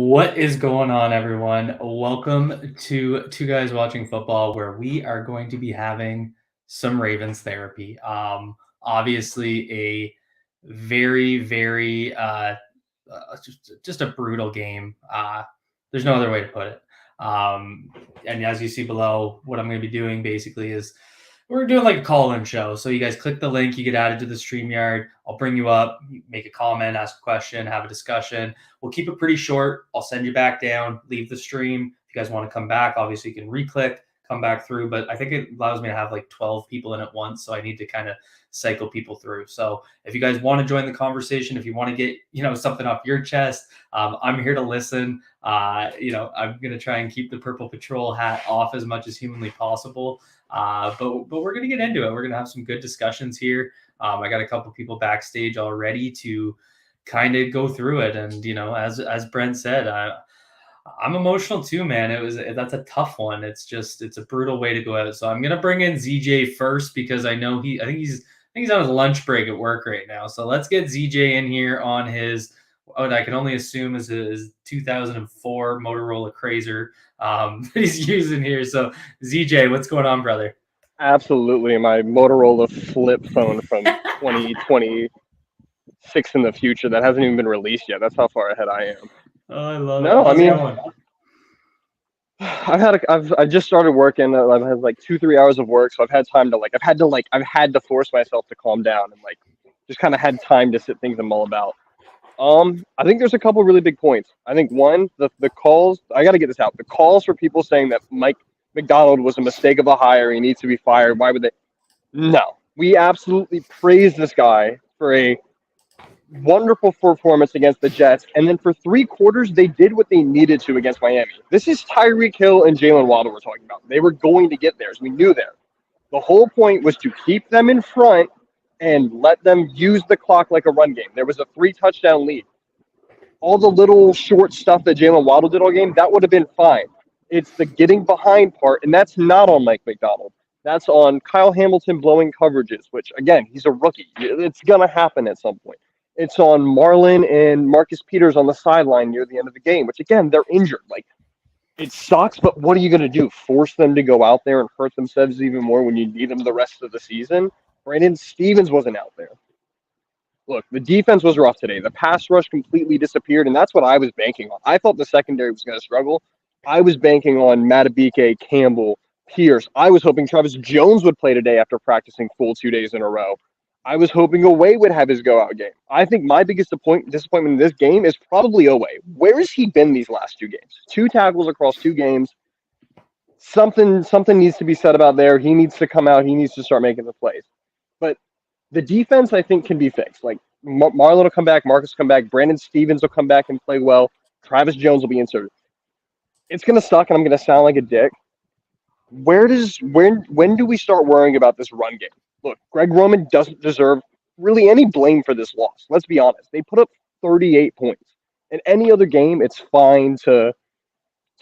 What is going on, everyone? Welcome to Two Guys Watching Football, where we are going to be having some Ravens therapy. Obviously, a very, very, just a brutal game. There's no other way to put it. And as you see below, what I'm going to be doing basically is we're doing like a call-in show. So you guys click the link, you get added to the StreamYard. I'll bring you up, make a comment, ask a question, have a discussion. We'll keep it pretty short. I'll send you back down, leave the stream. If you guys want to come back, obviously you can re-click, come back through. But I think it allows me to have like 12 people in at once. So I need to kind of cycle people through. So if you guys want to join the conversation, if you want to get, something off your chest, I'm here to listen. I'm going to try and keep the Purple Patrol hat off as much as humanly possible. But we're going to get into it. We're going to have some good discussions here. I got a couple people backstage already to kind of go through it. And, as Brent said, I'm emotional too, man. That's a tough one. It's a brutal way to go out. So I'm going to bring in ZJ first because I know I think he's on his lunch break at work right now. So let's get ZJ in here on his, what I can only assume is his 2004 Motorola Crazer that he's using here. So ZJ, what's going on, brother? Absolutely, my Motorola flip phone from 2026 in the future that hasn't even been released yet. That's how far ahead I am. Oh, I love it. No, I How's it mean, going? I've just started working. I've had like 2-3 hours of work, so I've had to force myself to calm down and just kind of had time to sit things and mull about. I think there's a couple really big points. I think one, the calls. I got to get this out. The calls for people saying that Mike McDonald was a mistake of a hire. He needs to be fired. Why would they? No, we absolutely praise this guy for a wonderful performance against the Jets, and then for 3 quarters they did what they needed to against Miami. This is Tyreek Hill and Jalen Waddle we're talking about. They were going to get theirs. We knew there. The whole point was to keep them in front and let them use the clock like a run game. There was a 3-touchdown lead. All the little short stuff that Jalen Waddle did all game, that would have been fine. It's the getting behind part, and that's not on Mike McDonald. That's on Kyle Hamilton blowing coverages, which, again, he's a rookie. It's going to happen at some point. It's on Marlon and Marcus Peters on the sideline near the end of the game, which, again, they're injured. It sucks, but what are you going to do? Force them to go out there and hurt themselves even more when you need them the rest of the season? Brandon Stevens wasn't out there. Look, the defense was rough today. The pass rush completely disappeared, and that's what I was banking on. I thought the secondary was going to struggle. I was banking on Matabike, Campbell, Pierce. I was hoping Travis Jones would play today after practicing full 2 days in a row. I was hoping Oweh would have his go-out game. I think my biggest disappointment in this game is probably Oweh. Where has he been these last 2 games? 2 tackles across 2 games. Something needs to be said about there. He needs to come out. He needs to start making the plays. But the defense, I think, can be fixed. Marlon will come back, Marcus will come back, Brandon Stevens will come back and play well, Travis Jones will be inserted. It's going to suck, and I'm going to sound like a dick. When do we start worrying about this run game? Look, Greg Roman doesn't deserve really any blame for this loss. Let's be honest. They put up 38 points. In any other game, it's fine to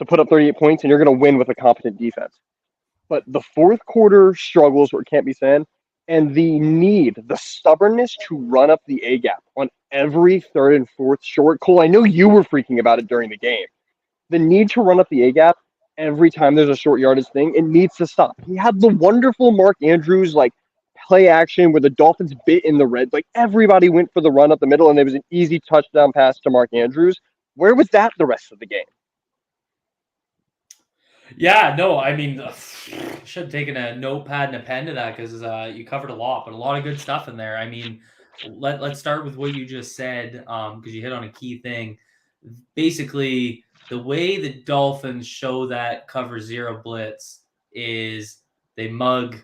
put up 38 points, and you're going to win with a competent defense. But the fourth quarter struggles where it can't be said, and the stubbornness to run up the A gap on every third and fourth short. Cole, I know you were freaking about it during the game. The need to run up the A gap every time there's a short yardage thing, it needs to stop. He had the wonderful Mark Andrews play action where the Dolphins bit in the red. Everybody went for the run up the middle, and there was an easy touchdown pass to Mark Andrews. Where was that the rest of the game? Yeah, no, I mean, should have taken a notepad and a pen to that because you covered a lot, but a lot of good stuff in there. I mean, let's start with what you just said because you hit on a key thing. Basically, the way the Dolphins show that cover zero blitz is they mug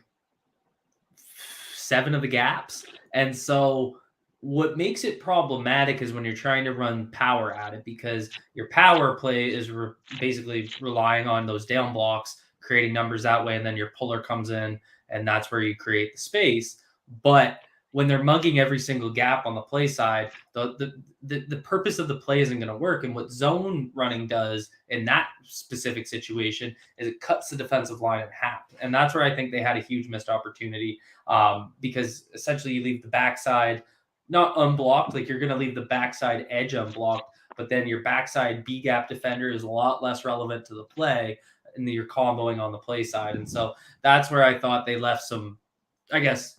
7 of the gaps. And so what makes it problematic is when you're trying to run power at it because your power play is basically relying on those down blocks, creating numbers that way, and then your puller comes in, and that's where you create the space. But when they're mugging every single gap on the play side, the purpose of the play isn't going to work. And what zone running does in that specific situation is it cuts the defensive line in half. And that's where I think they had a huge missed opportunity because essentially you leave the backside not unblocked, like you're going to leave the backside edge unblocked, but then your backside B gap defender is a lot less relevant to the play, and you're comboing on the play side. And so that's where I thought they left some, I guess,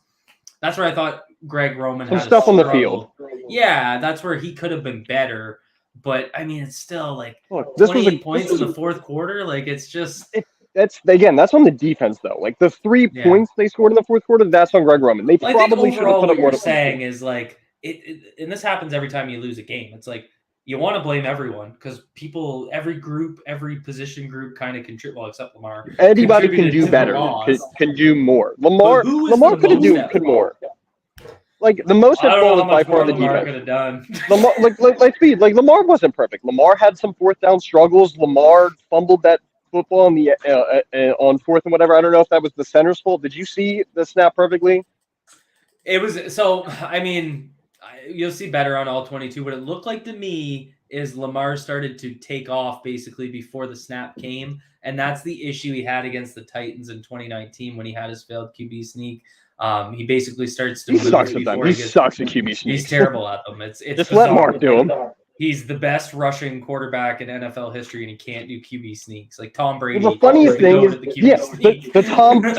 that's where I thought Greg Roman Some had stuff a on the struggle. field. Yeah, that's where he could have been better. But I mean, it's still like Look, 28 points in the fourth quarter. Like, it's just that's on the defense though. Like the 3 points they scored in the fourth quarter, that's on Greg Roman. They probably should have put up more. What you're saying is like and this happens every time you lose a game. It's like you want to blame everyone because people, every group, every position group kind of contribute. Well, except Lamar. Anybody can do better. Can do more. Lamar could have done more. Like the most at fault was by far the defense. Could have done. Lamar, like Lamar wasn't perfect. Lamar had some fourth down struggles. Lamar fumbled that football on the on fourth and whatever. I don't know if that was the center's fault. Did you see the snap perfectly? It was so. I mean, you'll see better on all 22. What it looked like to me is Lamar started to take off basically before the snap came, and that's the issue he had against the Titans in 2019 when he had his failed QB sneak. He basically starts to move sucks at them. He sucks at QB sneaks. He's terrible at them. It's just let Mark do them. He's the best rushing quarterback in NFL history, and he can't do QB sneaks. Like Tom Brady. Well, the funniest thing is, the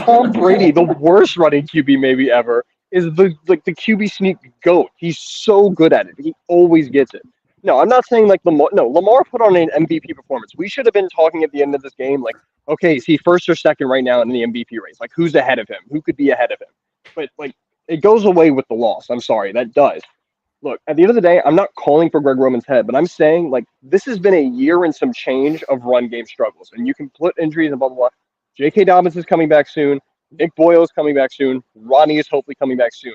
Tom Brady, the worst running QB maybe ever, is the QB sneak GOAT. He's so good at it. He always gets it. No, I'm not saying like Lamar. No, Lamar put on an MVP performance. We should have been talking at the end of this game like, okay, is he first or second right now in the MVP race? Like, who's ahead of him? Who could be ahead of him? But like, it goes away with the loss. I'm sorry, that does. Look, at the end of the day, I'm not calling for Greg Roman's head, but I'm saying like this has been a year and some change of run game struggles, and you can put injuries and blah blah blah. J.K. Dobbins is coming back soon. Nick Boyle is coming back soon. Ronnie is hopefully coming back soon.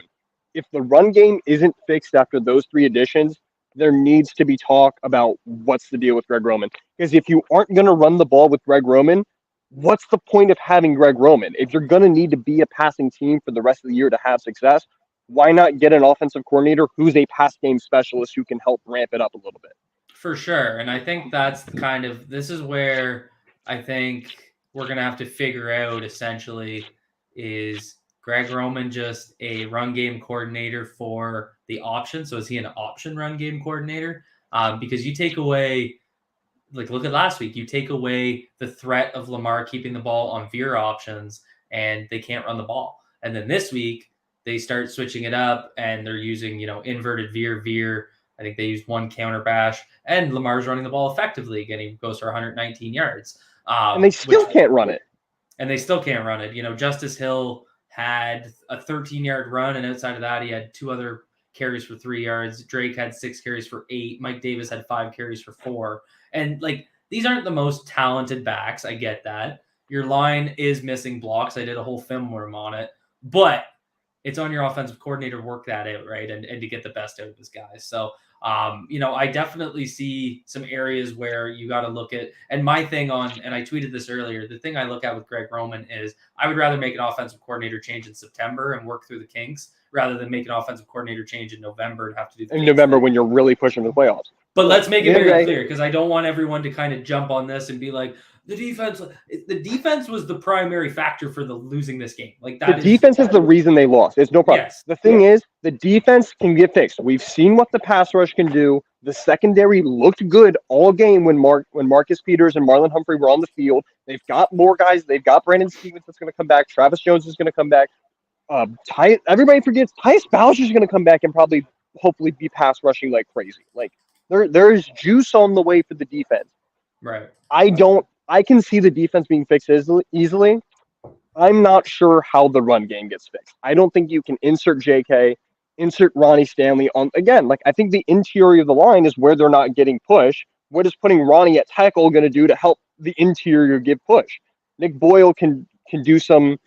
If the run game isn't fixed after those 3 additions, there needs to be talk about what's the deal with Greg Roman. Because if you aren't going to run the ball with Greg Roman, what's the point of having Greg Roman? If you're going to need to be a passing team for the rest of the year to have success, why not get an offensive coordinator who's a pass game specialist who can help ramp it up a little bit? For sure. And I think that's this is where I think we're going to have to figure out essentially is Greg Roman just a run game coordinator for the option? So is he an option run game coordinator? Because you take away, like look at last week, you take away the threat of Lamar keeping the ball on veer options and they can't run the ball. And then this week they start switching it up and they're using, inverted veer. I think they used one counter bash and Lamar's running the ball effectively. Again, he goes for 119 yards. And they still can't run it. And they still can't run it. Justice Hill had a 13-yard run, and outside of that, he had 2 other carries for 3 yards. Drake had 6 carries for 8. Mike Davis had 5 carries for 4. And, these aren't the most talented backs. I get that. Your line is missing blocks. I did a whole film room on it. But it's on your offensive coordinator to work that out, right, and to get the best out of his guys. So, I definitely see some areas where you got to look at, and my thing and I tweeted this earlier, the thing I look at with Greg Roman is I would rather make an offensive coordinator change in September and work through the kinks rather than make an offensive coordinator change in November and have to do the in November when you're really pushing the playoffs. But let's make it very clear because I don't want everyone to kind of jump on this and be like, the defense was the primary factor for losing this game. Defense is the reason they lost. It's no problem. Yes. The thing is, the defense can get fixed. We've seen what the pass rush can do. The secondary looked good all game when Marcus Peters and Marlon Humphrey were on the field. They've got more guys. They've got Brandon Stevens that's going to come back. Travis Jones is going to come back. Everybody forgets Tyus Bowser is going to come back and probably, hopefully, be pass rushing like crazy. There's juice on the way for the defense. Right. I can see the defense being fixed easily. I'm not sure how the run game gets fixed. I don't think you can insert JK, insert Ronnie Stanley on again. I think the interior of the line is where they're not getting push. What is putting Ronnie at tackle going to do to help the interior give push? Nick Boyle can do some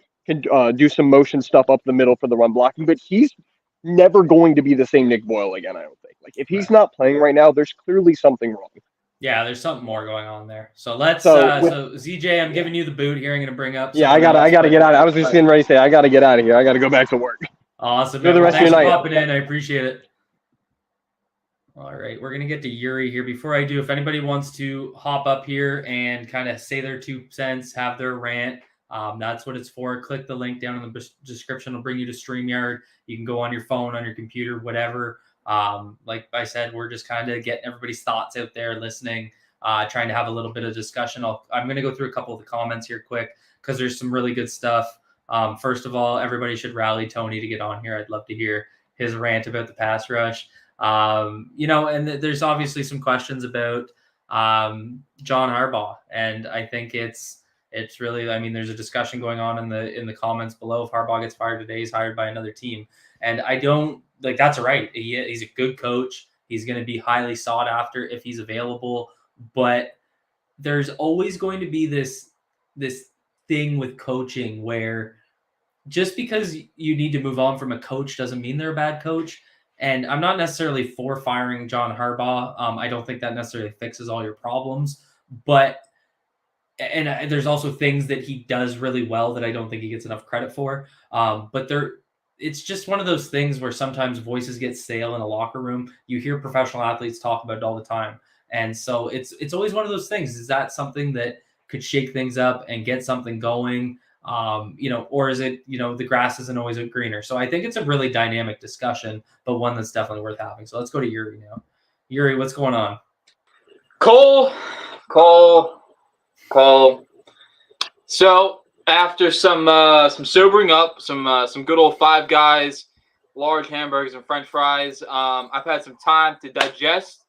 motion stuff up the middle for the run blocking, but he's never going to be the same Nick Boyle again. I don't think. If he's not playing right now, there's clearly something wrong. Yeah, there's something more going on there. So let's. So ZJ, I'm giving you the boot here. I'm going to bring up. Yeah, I gotta get out. I was just getting ready to say I gotta get out of here. I gotta go back to work. Awesome. The rest of your night. Popping in. I appreciate it. All right, we're gonna get to Yuri here. Before I do, if anybody wants to hop up here and kind of say their 2 cents, have their rant, that's what it's for. Click the link down in the description. It'll bring you to StreamYard. You can go on your phone, on your computer, whatever. Like I said, we're just kind of getting everybody's thoughts out there, listening, trying to have a little bit of discussion. I'm going to go through a couple of the comments here quick because there's some really good stuff. First of all, everybody should rally Tony to get on here. I'd love to hear his rant about the pass rush. And there's obviously some questions about John Harbaugh, and I think it's really, I mean, there's a discussion going on in the comments below. If Harbaugh gets fired today, he's hired by another team, and I don't like that's right. He's a good coach. He's going to be highly sought after if he's available, but there's always going to be this thing with coaching where just because you need to move on from a coach doesn't mean they're a bad coach. And I'm not necessarily for firing John Harbaugh. I don't think that necessarily fixes all your problems, but there's also things that he does really well that I don't think he gets enough credit for. But it's just one of those things where sometimes voices get stale in a locker room. You hear professional athletes talk about it all the time, and so it's always one of those things. Is that something that could shake things up and get something going? Or is it, the grass isn't always greener? So I think it's a really dynamic discussion, but one that's definitely worth having. So let's go to Yuri now. Yuri, what's going on? Cole. So after some sobering up, some good old Five Guys, large hamburgers and French fries, I've had some time to digest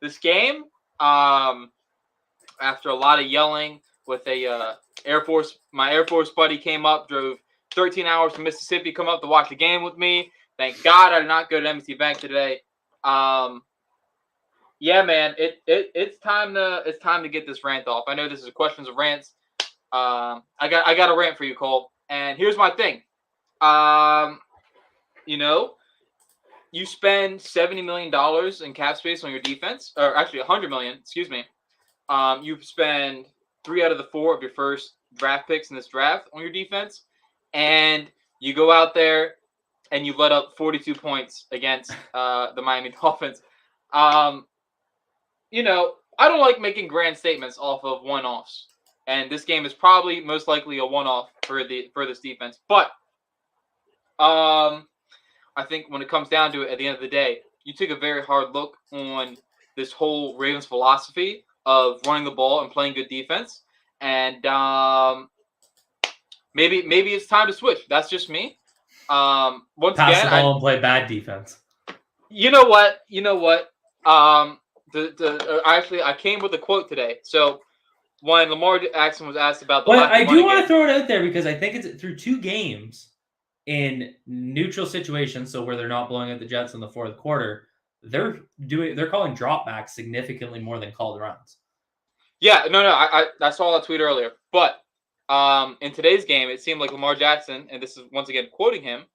this game. After a lot of yelling with my Air Force buddy came up, drove 13 hours from Mississippi, come up to watch the game with me. Thank God I did not go to M&T Bank today. Yeah, man, it's time to get this rant off. I know this is questions of rants. I got a rant for you, Cole. And here's my thing. You spend $70 million in cap space on your defense, or actually $100 million. Excuse me. You spend 3 out of the 4 of your first draft picks in this draft on your defense, and you go out there and you let up 42 points against the Miami Dolphins. I don't like making grand statements off of one-offs, and this game is probably most likely a one-off for this defense. But I think when it comes down to it, at the end of the day, you took a very hard look on this whole Ravens philosophy of running the ball and playing good defense, and maybe it's time to switch. That's just me. Pass the ball and play bad defense. You know what? Actually, I came with a quote today. So when Lamar Jackson was asked about but I do want to throw it out there because I think it's through 2 games in neutral situations, so where they're not blowing at the Jets in the fourth quarter, they're calling dropbacks significantly more than called runs. Yeah, no, I saw that tweet earlier. But in today's game, it seemed like Lamar Jackson, and this is once again quoting him,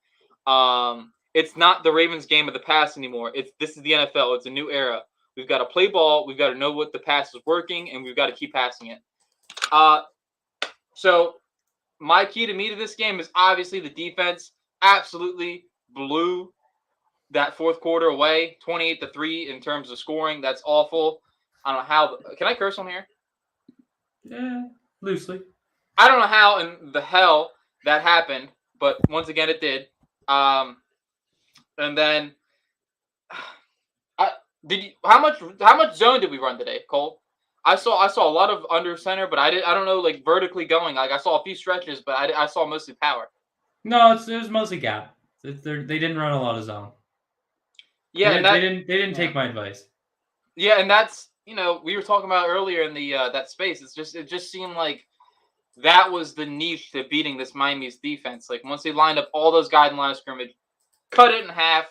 it's not the Ravens game of the past anymore. This is the NFL. It's a new era. We've got to play ball. We've got to know what the pass is working, and we've got to keep passing it. So my key to this game is obviously the defense absolutely blew that fourth quarter away, 28-3 in terms of scoring. That's awful. I don't know how. Can I curse on here? Yeah, loosely. I don't know how in the hell that happened, but once again it did. And then, how much zone did we run today, Cole? I saw a lot of under center, but I don't know, like vertically going. Like I saw a few stretches, but I saw mostly power. No, it was mostly gap. They didn't run a lot of zone. Yeah, they didn't take my advice. Yeah, and that's, we were talking about earlier in the that space. It just seemed like that was the niche to beating this Miami's defense. Like once they lined up all those guys in line of scrimmage, cut it in half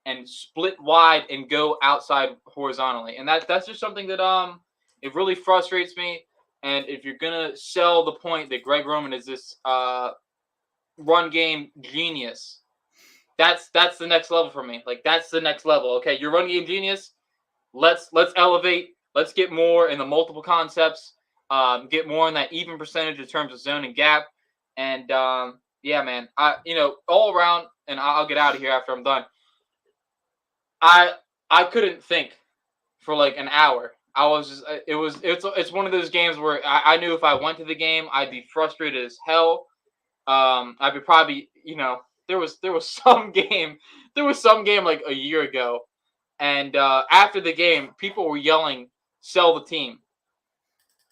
and split wide and go outside horizontally. And that's just something that it really frustrates me. And if you're gonna sell the point that Greg Roman is this run game genius, that's the next level for me. Like that's the next level. Okay, you're run game genius. Let's elevate. Let's get more in the multiple concepts. Get more in that even percentage in terms of zone and gap. And yeah, man, all around. And I'll get out of here after I'm done. I couldn't think for like an hour. I was just it's one of those games where I knew if I went to the game, I'd be frustrated as hell. I'd be probably, there was some game like a year ago And after the game, people were yelling, "Sell the team."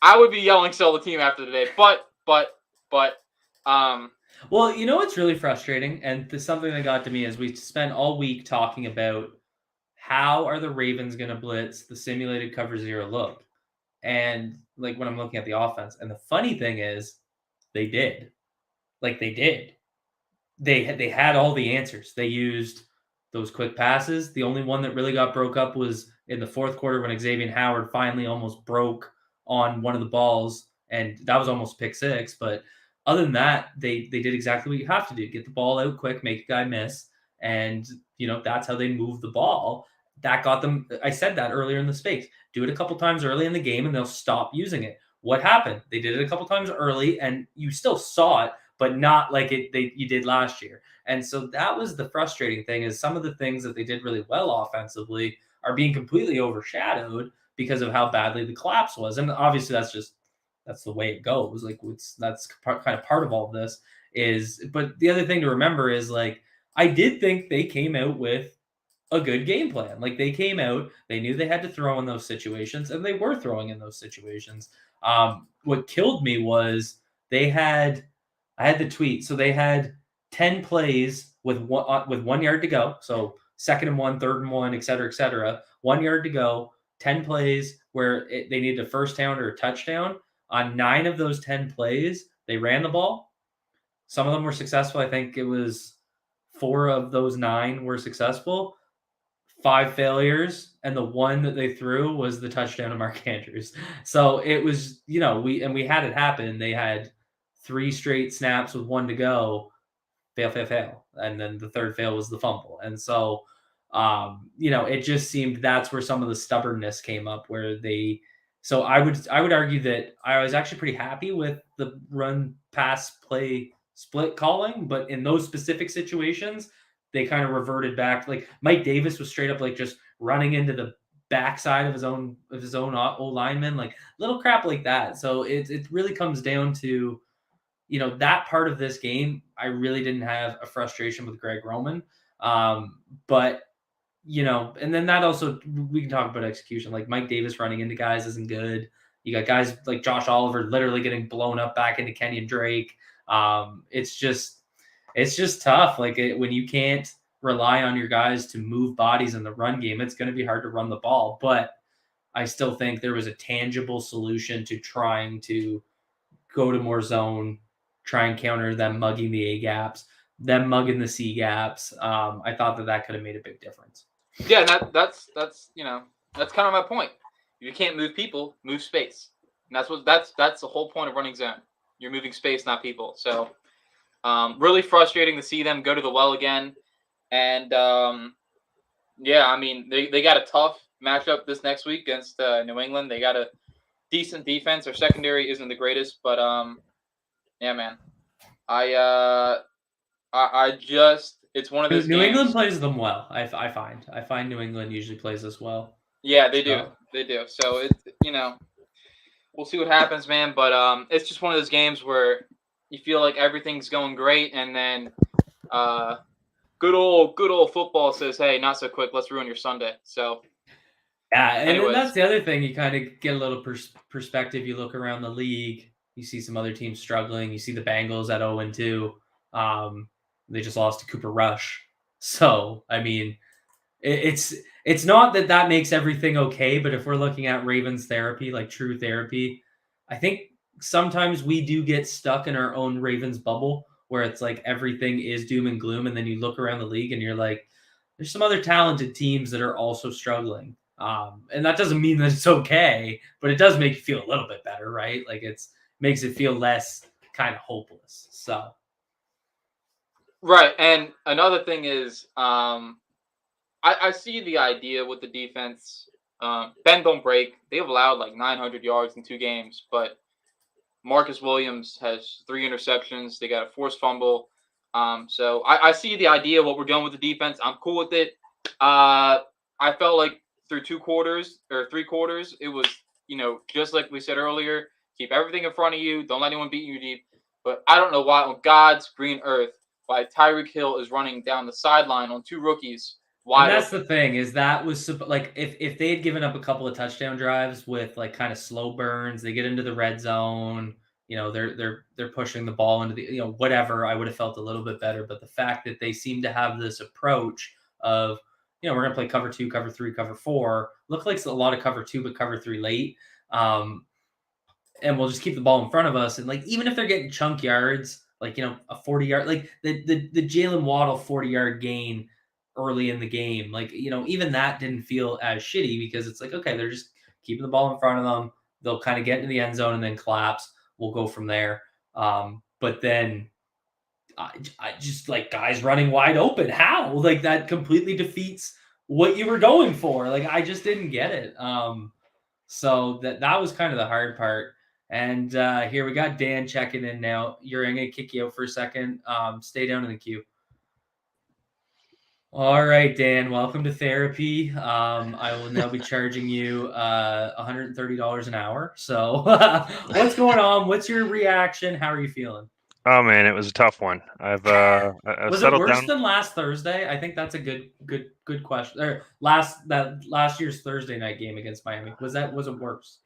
I would be yelling, "Sell the team" after the day, but Well, you know what's really frustrating, and something that got to me is we spent all week talking about how are the Ravens going to blitz the simulated cover zero look, and like when I'm looking at the offense, and the funny thing is, they did, like they did. They had all the answers. They used those quick passes. The only one that really got broke up was in the fourth quarter when Xavier Howard finally almost broke on one of the balls, and that was almost pick six. But other than that, they did exactly what you have to do: get the ball out quick, make a guy miss, and that's how they move the ball. That got them. I said that earlier in the space. Do it a couple times early in the game, and they'll stop using it. What happened? They did it a couple times early, and you still saw it, but not like you did last year. And so that was the frustrating thing, is some of the things that they did really well offensively are being completely overshadowed because of how badly the collapse was. And obviously that's the way it goes. Like that's kind of part of all of this but the other thing to remember is, like, I did think they came out with a good game plan. Like, they came out, they knew they had to throw in those situations, and they were throwing in those situations. What killed me was I had the tweet. So they had 10 plays with 1 yard to go. So 2nd and 1, 3rd and 1, et cetera, et cetera. 1 yard to go, 10 plays where they needed a first down or a touchdown. On 9 of those 10 plays, they ran the ball. Some of them were successful. I think it was 4 of those 9 were successful. 5 failures, and the one that they threw was the touchdown to Mark Andrews. So it was, we had it happen. They had 3 straight snaps with 1 to go, fail. And then the third fail was the fumble. And so, it just seemed that's where some of the stubbornness came up, so I would argue that I was actually pretty happy with the run pass play split calling, but in those specific situations, they kind of reverted back. Like Mike Davis was straight up like just running into the backside of his own old lineman, like little crap like that. So it really comes down to, that part of this game. I really didn't have a frustration with Greg Roman. But and then that also, we can talk about execution. Like Mike Davis running into guys isn't good. You got guys like Josh Oliver literally getting blown up back into Kenyon Drake. It's just tough. Like when you can't rely on your guys to move bodies in the run game, it's going to be hard to run the ball. But I still think there was a tangible solution to trying to go to more zone, try and counter them mugging the A gaps, them mugging the C gaps. I thought that could have made a big difference. Yeah, that's kind of my point. If you can't move people, move space. And that's the whole point of running zone. You're moving space, not people. So really frustrating to see them go to the well again. And they got a tough matchup this next week against New England. They got a decent defense. Their secondary isn't the greatest, but yeah, man. It's one of those New games. England plays them well. I find New England usually plays us well. Yeah, they do. They do. So it's we'll see what happens, man. But it's just one of those games where you feel like everything's going great, and then good old football says, "Hey, not so quick. Let's ruin your Sunday." So yeah, and then that's the other thing. You kind of get a little perspective. You look around the league. You see some other teams struggling. You see the Bengals at 0-2. They just lost to Cooper Rush. So, I mean, it's not that makes everything okay, but if we're looking at Ravens therapy, like true therapy, I think sometimes we do get stuck in our own Ravens bubble where it's like everything is doom and gloom, and then you look around the league and you're like, there's some other talented teams that are also struggling. And that doesn't mean that it's okay, but it does make you feel a little bit better, right? Like makes it feel less kind of hopeless. So. Right. And another thing is, I see the idea with the defense. Bend don't break. They've allowed like 900 yards in 2 games, but Marcus Williams has 3 interceptions. They got a forced fumble. So I see the idea of what we're doing with the defense. I'm cool with it. I felt like through 3 quarters, it was, just like we said earlier, keep everything in front of you. Don't let anyone beat you deep. But I don't know why on God's green earth, why Tyreek Hill is running down the sideline on 2 rookies wide that's open. the thing is that was like if they had given up a couple of touchdown drives with like kind of slow burns, they get into the red zone, they're pushing the ball into the whatever, I would have felt a little bit better. But the fact that they seem to have this approach of we're gonna play cover 2, cover 3, cover 4, look like a lot of cover 2, but cover 3 late. And we'll just keep the ball in front of us. And like, even if they're getting chunk yards, like, a 40-yard, like the Jalen Waddle 40-yard gain early in the game, like, even that didn't feel as shitty because it's like, okay, they're just keeping the ball in front of them. They'll kind of get into the end zone and then collapse. We'll go from there. But then I just like guys running wide open. How? Like that completely defeats what you were going for. Like I just didn't get it. So that was kind of the hard part. And here we got Dan checking in now. Yuri, I'm going to kick you out for a second. Stay down in the queue. All right, Dan, welcome to therapy. I will now be charging you $130 an hour. So what's going on? What's your reaction? How are you feeling? Oh man, it was a tough one. I've Was it settled worse down. than last Thursday? I think that's a good question. Or last year's Thursday night game against Miami. Was it worse?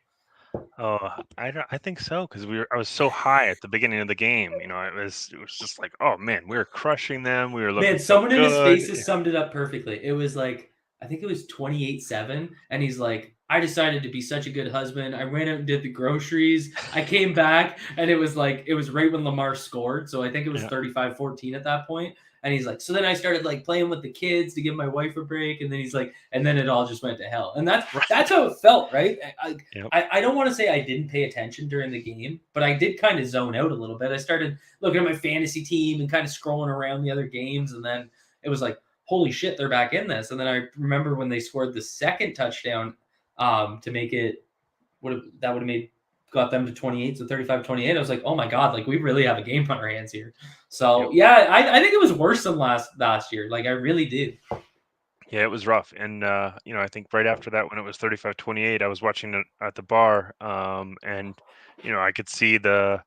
Oh, I think so because I was so high at the beginning of the game. It was just like, oh man, we were crushing them. We were looking Man, so someone in his good. faces summed it up perfectly. It was like, I think it was 28-7, and he's like, I decided to be such a good husband. I ran out and did the groceries. I came back, and it was right when Lamar scored. So I think it was Yeah. 35-14 at that point. And he's like, so then I started like playing with the kids to give my wife a break. And then he's like, and then it all just went to hell. And that's how it felt, right? Yep. I don't want to say I didn't pay attention during the game, but I did kind of zone out a little bit. I started looking at my fantasy team and kind of scrolling around the other games. And then it was like, holy shit, they're back in this. And then I remember when they scored the second touchdown to make it, that would have got them to 28, so 35-28. I was like, oh my God, like we really have a game on our hands here. So yeah, I think it was worse than last year. Like I really did. Yeah, it was rough. And I think right after that, when it was 35-28, I was watching it at the bar, and I could see the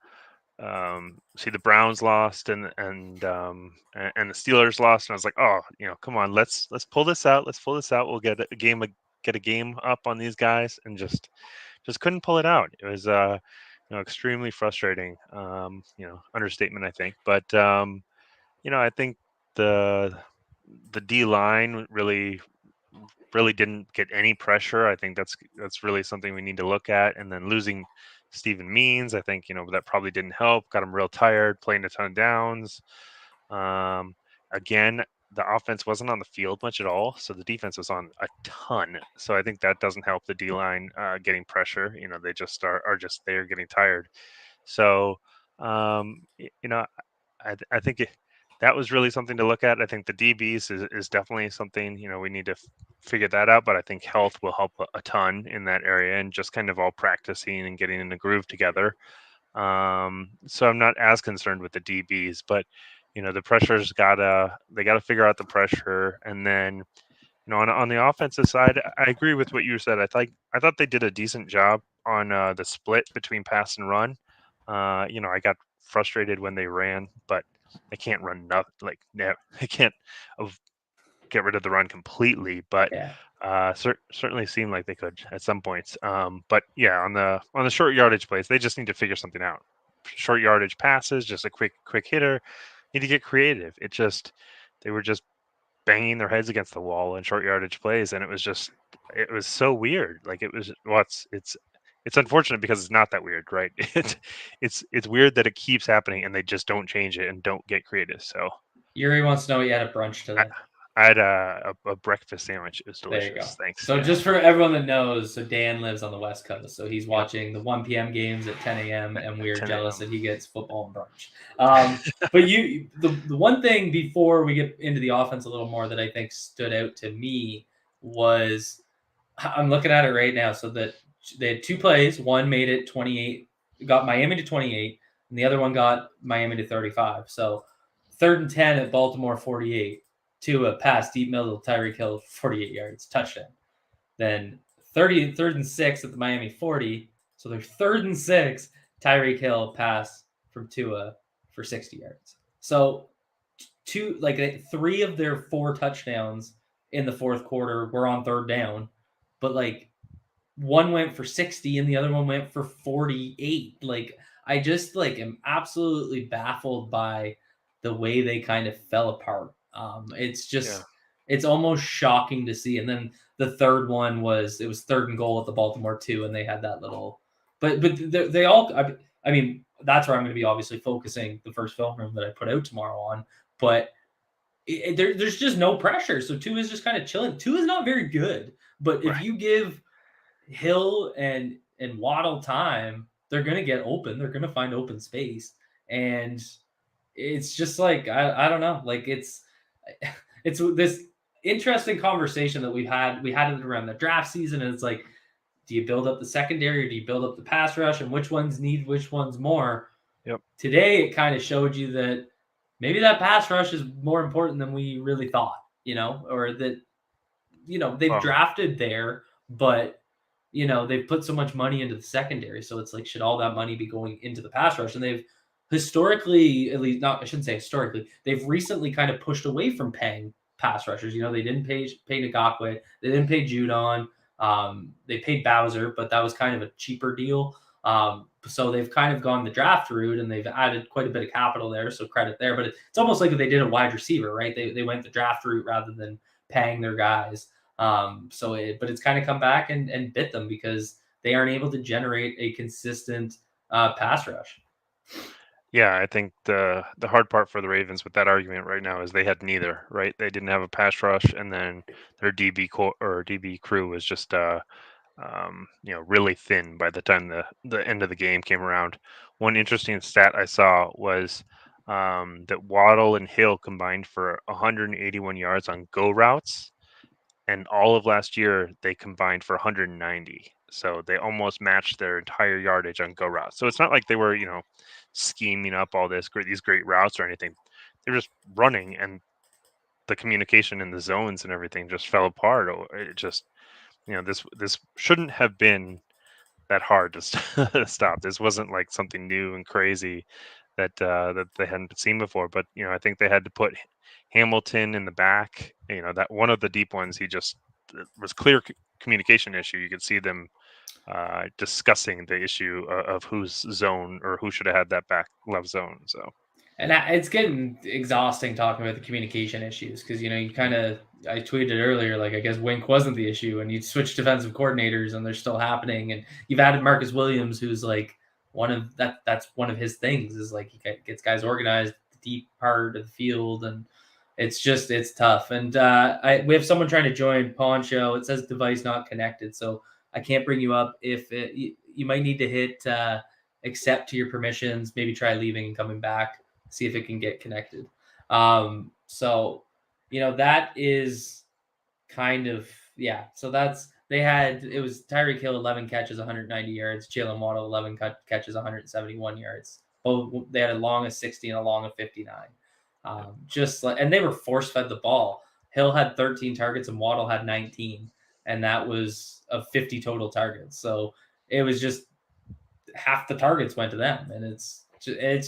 Browns lost and the Steelers lost, and I was like, oh, come on, let's pull this out. Let's pull this out. We'll get a game up on these guys, and just couldn't pull it out. It was extremely frustrating. Understatement, I think. But I think the D line really didn't get any pressure. I think that's really something we need to look at. And then losing Steven Means, I think that probably didn't help. Got him real tired, playing a ton of downs. Again, the offense wasn't on the field much at all, so the defense was on a ton. So I think that doesn't help the D line getting pressure. They just are just there getting tired. So I think that was really something to look at. I think the DBs is definitely something we need to figure that out. But I think health will help a ton in that area, and just kind of all practicing and getting in the groove together. So I'm not as concerned with the DBs, but the pressure's they gotta figure out the pressure. And then on the offensive side, I agree with what you said. I thought they did a decent job on the split between pass and run. I got frustrated when they ran, but they can't run nothing. Like they can't get rid of the run completely, but certainly seemed like they could at some points. But yeah, on the short yardage plays, they just need to figure something out. Short yardage passes, just a quick hitter. Need to get creative. They were just banging their heads against the wall in short yardage plays, and it was so weird. Like it's unfortunate because it's not that weird, right? It's weird that it keeps happening and they just don't change it and don't get creative. So Yuri wants to know what you had at brunch today. I had a breakfast sandwich. It was delicious. There you go. Thanks. So just for everyone that knows, so Dan lives on the West Coast, so he's watching the 1 p.m. games at 10 a.m. and we're jealous that he gets football and brunch. But the one thing before we get into the offense a little more that I think stood out to me was, I'm looking at it right now, so that they had two plays. One made it 28, got Miami to 28, and the other one got Miami to 35. So 3rd and 10 at Baltimore 48. To a pass deep middle, Tyreek Hill 48 yards, touchdown. Then 3rd and 6 at the Miami 40. So they're 3rd and 6. Tyreek Hill pass from Tua for 60 yards. So 3 of their 4 touchdowns in the fourth quarter were on third down, but like one went for 60 and the other one went for 48. Like I just like am absolutely baffled by the way they kind of fell apart. It's just it's almost shocking to see. And then the third one was it was third and goal at the Baltimore 2, and they had that little. But they all. I mean, that's where I'm going to be obviously focusing the first film room that I put out tomorrow on. But there's just no pressure, so 2 is just kind of chilling. 2 is not very good, but if you give Hill and Waddle time, they're going to get open. They're going to find open space, and it's just like I don't know. Like it's this interesting conversation that we had it around the draft season, and it's like, do you build up the secondary or do you build up the pass rush, and which ones need which ones more? Yep. Today it kind of showed you that maybe that pass rush is more important than we really thought, or that they've drafted there, but they've put so much money into the secondary, so it's like, should all that money be going into the pass rush? And they've historically, at least not, I shouldn't say historically, they've recently kind of pushed away from paying pass rushers. They didn't pay Ngakwe, they didn't pay Judon, they paid Bowser, but that was kind of a cheaper deal. So they've kind of gone the draft route, and they've added quite a bit of capital there, so credit there. But it's almost like they did a wide receiver, right? They went the draft route rather than paying their guys. But it's kind of come back and bit them because they aren't able to generate a consistent pass rush. Yeah, I think the hard part for the Ravens with that argument right now is they had neither, right? They didn't have a pass rush, and then their DB crew was just really thin by the time the end of the game came around. One interesting stat I saw was that Waddle and Hill combined for 181 yards on go routes, and all of last year they combined for 190. So they almost matched their entire yardage on go routes. So it's not like they were, scheming up all these great routes or anything. They're just running, and the communication in the zones and everything just fell apart. It just, this shouldn't have been that hard to stop. This wasn't like something new and crazy that they hadn't seen before. But I think they had to put Hamilton in the back. That one of the deep ones, it was clear communication issue. You could see them discussing the issue of whose zone or who should have had that back left zone. So. And it's getting exhausting talking about the communication issues because, I tweeted earlier, like, I guess Wink wasn't the issue, and you switch defensive coordinators and they're still happening. And you've added Marcus Williams, who's like that's one of his things is like he gets guys organized, the deep part of the field. And it's tough. And we have someone trying to join Poncho. It says device not connected. So I can't bring you up. You might need to hit accept to your permissions, maybe try leaving and coming back. See if it can get connected. That is kind of, yeah. So it was Tyreek Hill, 11 catches, 190 yards. Jalen Waddle, 11 catches, 171 yards. Both, they had a long of 60 and a long of 59. And they were force fed the ball. Hill had 13 targets and Waddle had 19. And that was of 50 total targets. So it was just half the targets went to them. And it's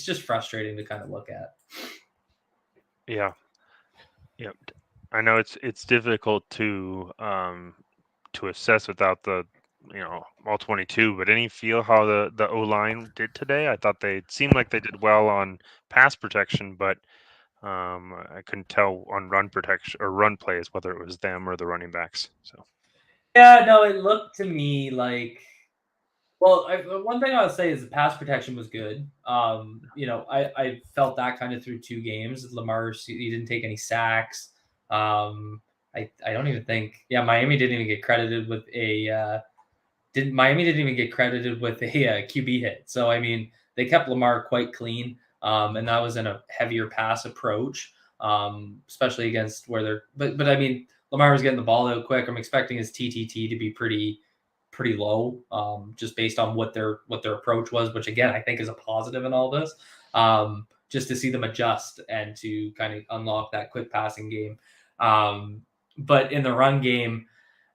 just frustrating to kind of look at. Yeah. I know it's difficult to assess without the all 22, but any feel how the O-line did today? I thought they seemed like they did well on pass protection, but I couldn't tell on run protection or run plays whether it was them or the running backs. So yeah, no, it looked to me like, well, one thing I'll say is the pass protection was good. I felt that kind of through 2 games. Lamar, he didn't take any sacks. I don't even think, Miami didn't even get credited with a QB hit. So I mean, they kept Lamar quite clean, and that was in a heavier pass approach, especially against where they're. But I mean, Lamar was getting the ball out quick. I'm expecting his TTT to be pretty low, just based on what their approach was, which again I think is a positive in all this. Just to see them adjust and to kind of unlock that quick passing game. But in the run game,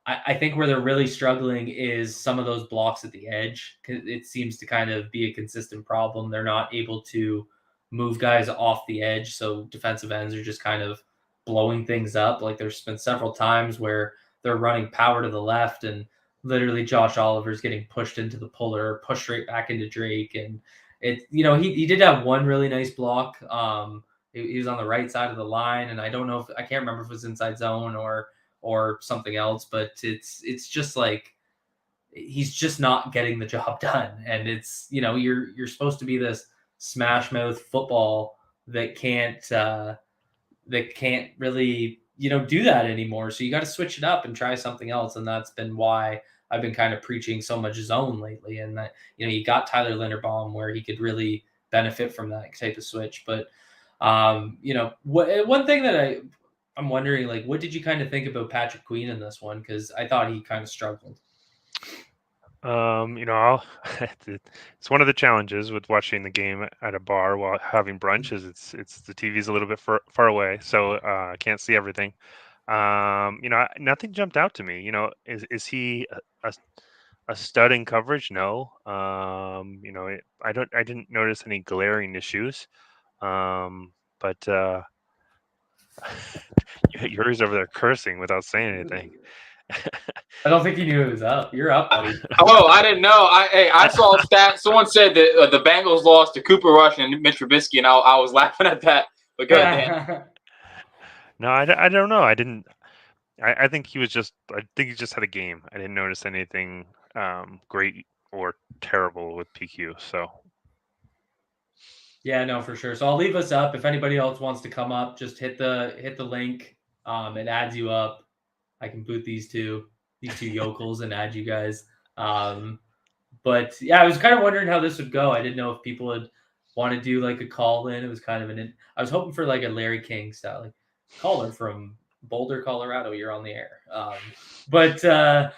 I think where they're really struggling is some of those blocks at the edge. It seems to kind of be a consistent problem. They're not able to move guys off the edge, so defensive ends are just kind of blowing things up. Like there's been several times where they're running power to the left and literally Josh Oliver's getting pushed into the puller, pushed right back into Drake. And he did have one really nice block. He was on the right side of the line, and I can't remember if it was inside zone or something else, but it's just like he's just not getting the job done. And it's, you're supposed to be this smash mouth football that can't really, do that anymore. So you got to switch it up and try something else. And that's been why I've been kind of preaching so much zone lately. And that, you got Tyler Linderbaum where he could really benefit from that type of switch. But, one thing that I'm wondering, like, what did you kind of think about Patrick Queen in this one? Because I thought he kind of struggled. It's one of the challenges with watching the game at a bar while having brunch is it's the TV's a little bit far away, so I can't see everything. Nothing jumped out to me. Is he a stud in coverage? No. I didn't notice any glaring issues. But Yuri's over there cursing without saying anything. I don't think you knew it was up. You're up, buddy. Oh, I didn't know. I saw a stat. Someone said that the Bengals lost to Cooper Rush and Mitch Trubisky, and I was laughing at that. But go ahead. No, I don't know. I didn't. I think he just had a game. I didn't notice anything great or terrible with PQ. So. Yeah, no, for sure. So I'll leave us up. If anybody else wants to come up, just hit the link. It adds you up. I can boot these two yokels and add you guys. But yeah, I was kind of wondering how this would go. I didn't know if people would want to do like a call in. It was kind of I was hoping for like a Larry King style, like caller from Boulder, Colorado. You're on the air. But I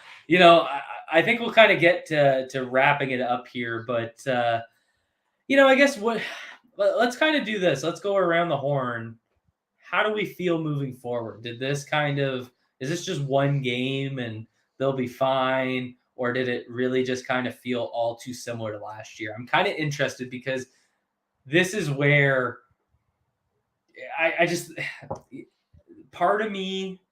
think we'll kind of get to wrapping it up here. But I guess let's kind of do this. Let's go around the horn. How do we feel moving forward? Is this just one game and they'll be fine? Or did it really just kind of feel all too similar to last year? I'm kind of interested because this is where I just, part of me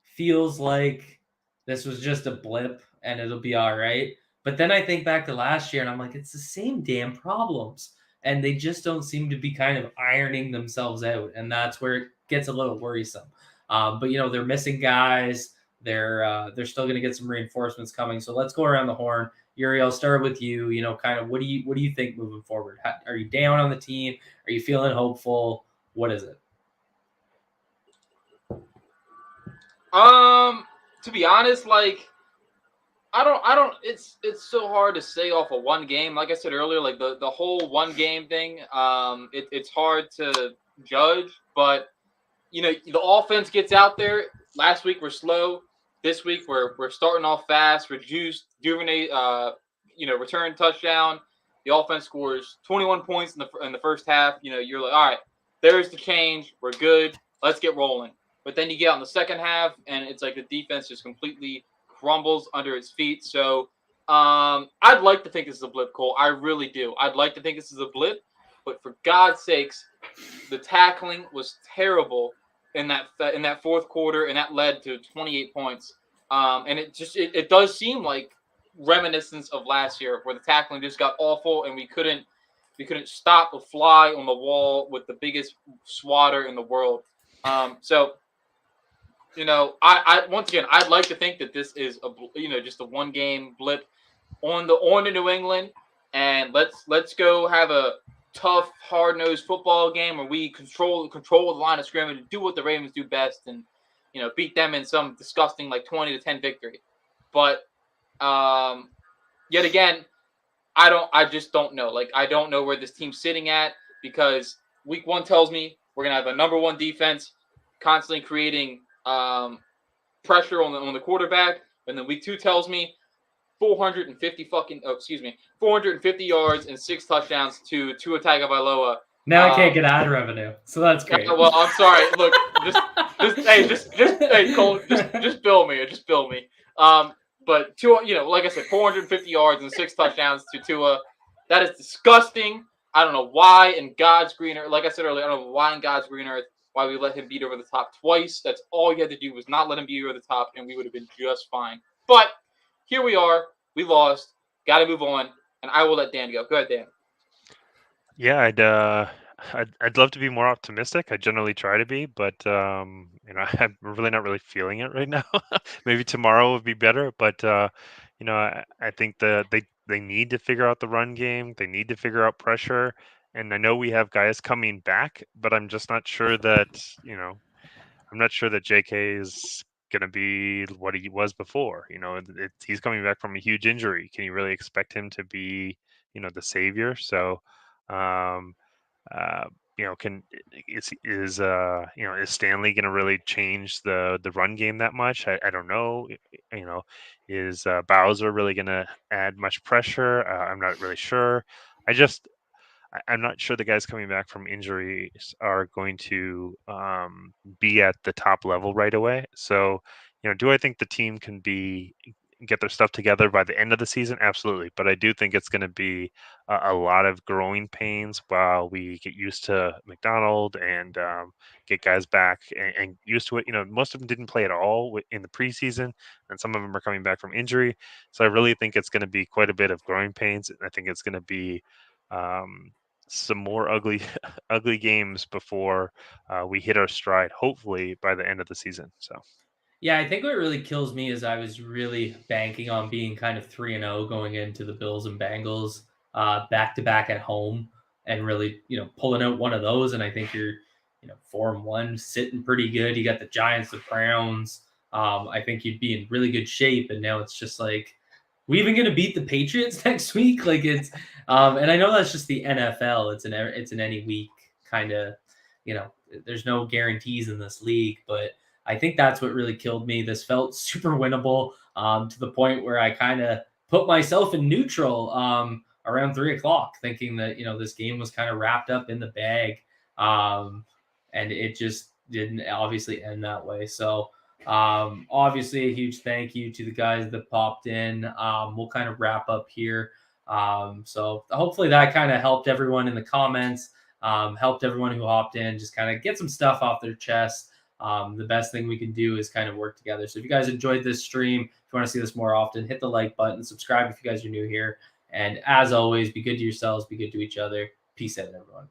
feels like this was just a blip and it'll be all right. But then I think back to last year and I'm like, it's the same damn problems. And they just don't seem to be kind of ironing themselves out. And that's where it gets a little worrisome. But they're missing guys. They're still going to get some reinforcements coming. So let's go around the horn. Yuri, I'll start with you. Kind of what do you think moving forward? Are you down on the team? Are you feeling hopeful? What is it? To be honest, like I don't. It's so hard to say off of one game. Like I said earlier, like the whole one game thing. It's hard to judge, but the offense gets out there. Last week we're slow. This week we're starting off fast. We're juiced. Duvernay, return touchdown. The offense scores 21 points in the first half. You're like, all right, there's the change. We're good. Let's get rolling. But then you get out in the second half, and it's like the defense just completely crumbles under its feet. So I'd like to think this is a blip, Cole. I really do. I'd like to think this is a blip. But for God's sakes, the tackling was terrible in that fourth quarter, and that led to 28 points. And it does seem like reminiscence of last year, where the tackling just got awful, and we couldn't stop a fly on the wall with the biggest swatter in the world. I once again, I'd like to think that this is just a one game blip on the New England, and let's go have a tough, hard-nosed football game where we control the line of scrimmage and do what the Ravens do best, and beat them in some disgusting like 20-10 victory. But yet again, I just don't know. Like, I don't know where this team's sitting at, because week one tells me we're gonna have a number one defense constantly creating pressure on the quarterback, and then week two tells me 450 yards and 6 touchdowns to Tua Tagovailoa. Now I can't get ad revenue, so that's great. Well, I'm sorry. Look, hey, Cole, just bill me. But Tua, like I said, 450 yards and 6 touchdowns to Tua. That is disgusting. I don't know why in God's green earth. Like I said earlier, I don't know why in God's green earth why we let him beat over the top twice. That's all you had to do was not let him beat over the top, and we would have been just fine. But here we are. We lost. Got to move on, and I will let Dan go. Go ahead, Dan. Yeah, I'd love to be more optimistic. I generally try to be, but I'm really not really feeling it right now. Maybe tomorrow would be better, but I think they need to figure out the run game. They need to figure out pressure, and I know we have guys coming back, but I'm just not sure that I'm not sure that JK is going to be what he was before. He's coming back from a huge injury. Can you really expect him to be the savior? So. Um, uh, can is Stanley going to really change the run game that much? I don't know. Is Bowser really going to add much pressure? I'm not really sure. I'm not sure the guys coming back from injuries are going to be at the top level right away. So, do I think the team can get their stuff together by the end of the season? Absolutely. But I do think it's going to be a lot of growing pains while we get used to McDonald and get guys back and used to it. Most of them didn't play at all in the preseason, and some of them are coming back from injury. So I really think it's going to be quite a bit of growing pains. I think it's going to be some more ugly ugly games before we hit our stride, hopefully by the end of the season. So Yeah, I think what really kills me is I was really banking on being kind of 3-0 going into the Bills and Bengals back to back at home and really, pulling out one of those. And I think you're, 4-1, sitting pretty good. You got the Giants, the Browns. I think you'd be in really good shape. And now it's just like, we even going to beat the Patriots next week? Like and I know that's just the NFL. It's an any week kind of, there's no guarantees in this league, but I think that's what really killed me. This felt super winnable to the point where I kind of put myself in neutral around 3:00, thinking that this game was kind of wrapped up in the bag, and it just didn't obviously end that way. So obviously a huge thank you to the guys that popped in. We'll kind of wrap up here. So hopefully that kind of helped everyone in the comments, helped everyone who hopped in, just kind of get some stuff off their chest. The best thing we can do is kind of work together. So if you guys enjoyed this stream, if you want to see this more often, hit the like button, subscribe if you guys are new here. And as always, be good to yourselves, be good to each other. Peace out, everyone.